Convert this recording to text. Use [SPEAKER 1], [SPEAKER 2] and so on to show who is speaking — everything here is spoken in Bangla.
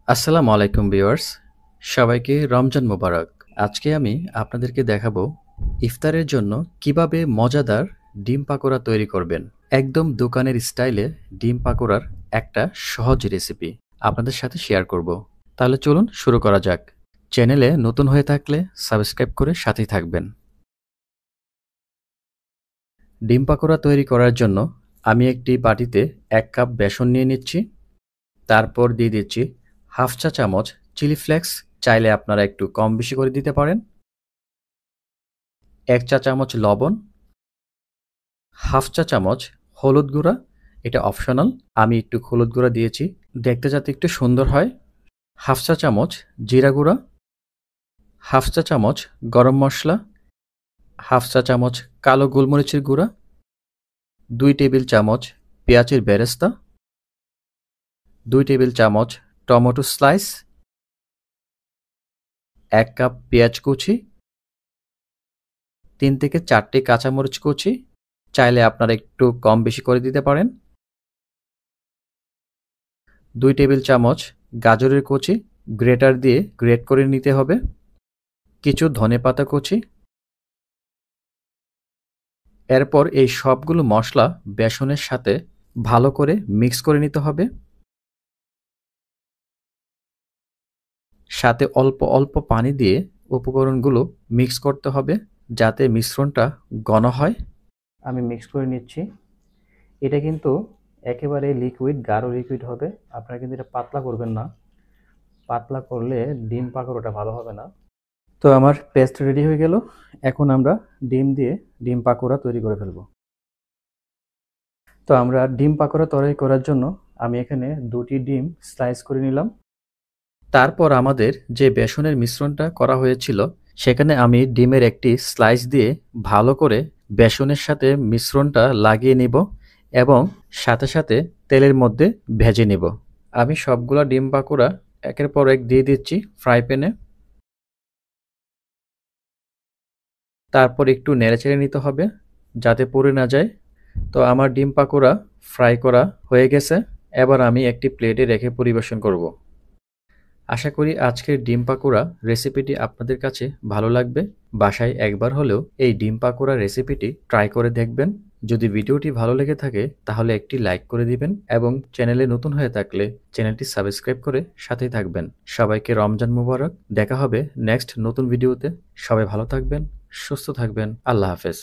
[SPEAKER 1] আসসালামু আলাইকুম ভিউয়ার্স, সবাইকে রমজান মোবারক। আজকে আমি আপনাদেরকে দেখাবো ইফতারের জন্য কিভাবে মজাদার ডিম পাকোড়া তৈরি করবেন। একদম দোকানের স্টাইলে ডিম পাকোড়ার একটা সহজ রেসিপি আপনাদের সাথে শেয়ার করব। তাহলে চলুন শুরু করা যাক। চ্যানেলে নতুন হয়ে থাকলে সাবস্ক্রাইব করে সাথেই থাকবেন। ডিম পাকোড়া তৈরি করার জন্য আমি একটি বাটিতে ১ কাপ বেসন নিয়ে নিচ্ছি। তারপর দিয়ে দিচ্ছি হাফ চা চামচ চিলি ফ্লেক্স, চাইলে আপনারা একটু কম বেশি করে দিতে পারেন। ১ চা চামচ লবণ, হাফ চা চামচ হলুদ গুঁড়া, এটা অপশনাল, আমি একটু হলুদ গুঁড়া দিয়েছি দেখতে যাতে একটু সুন্দর হয়। হাফ চা চামচ জিরা গুঁড়া, হাফ চা চামচ গরম মশলা, হাফ চা চামচ কালো গোলমরিচের গুঁড়া, ২ টেবিল চামচ পেঁয়াজের বেরেস্তা, ২ টেবিল চামচ টমেটো স্লাইস, ১ কাপ পেঁয়াজ কুচি, ৩ থেকে ৪টি কাঁচামরিচ কুচি, চাইলে আপনারা একটু কম বেশি করে দিতে পারেন। ২ টেবিল চামচ গাজরের কুচি, গ্রেটার দিয়ে গ্রেট করে নিতে হবে। কিছু ধনেপাতা কুচি। এরপর এই সবগুলো মশলা বেসনের সাথে ভালো করে মিক্স করে নিতে হবে। সাথে অল্প অল্প পানি দিয়ে উপকরণগুলো মিক্স করতে হবে যাতে মিশ্রণটা ঘন হয়। আমি মিক্স করে নিচ্ছি। এটা কিন্তু একেবারে লিকুইড, গাঢ় লিকুইড হবে। আপনারা কিন্তু এটা পাতলা করবেন না, পাতলা করলে ডিম পাকোড়াটা ভালো হবে না। তো আমার পেস্ট রেডি হয়ে গেল। এখন আমরা ডিম দিয়ে ডিম পাকোড়া তৈরি করে ফেলব। তো আমরা ডিম পাকোড়া তৈরি করার জন্য আমি এখানে ২টি ডিম স্লাইস করে নিলাম। তারপর আমাদের যে বেসনের মিশ্রণটা করা হয়েছিল সেখানে আমি ডিমের একটি স্লাইস দিয়ে ভালো করে বেসনের সাথে মিশ্রণটা লাগিয়ে নিব এবং সাথে সাথে তেলের মধ্যে ভেজে নিব। আমি সবগুলা ডিম পাকোড়া একের পর এক দিয়ে দিচ্ছি ফ্রাই প্যানে। তারপর একটু নেড়েচেড়ে নিতে হবে যাতে পুড়ে না যায়। তো আমার ডিম পাকোড়া ফ্রাই করা হয়ে গেছে। এবার আমি একটি প্লেটে রেখে পরিবেশন করব। আশা করি আজকের ডিম পাকোড়া রেসিপিটি আপনাদের কাছে ভালো লাগবে। বাসায় একবার হলেও এই ডিম পাকোড়া রেসিপিটি ট্রাই করে দেখবেন। যদি ভিডিওটি ভালো লেগে থাকে তাহলে একটি লাইক করে দিবেন এবং চ্যানেলে নতুন হয়ে থাকলে চ্যানেলটি সাবস্ক্রাইব করে সাথেই থাকবেন। সবাইকে রমজান মুবারক। দেখা হবে নেক্সট নতুন ভিডিওতে। সবাই ভালো থাকবেন, সুস্থ থাকবেন। আল্লাহ হাফেজ।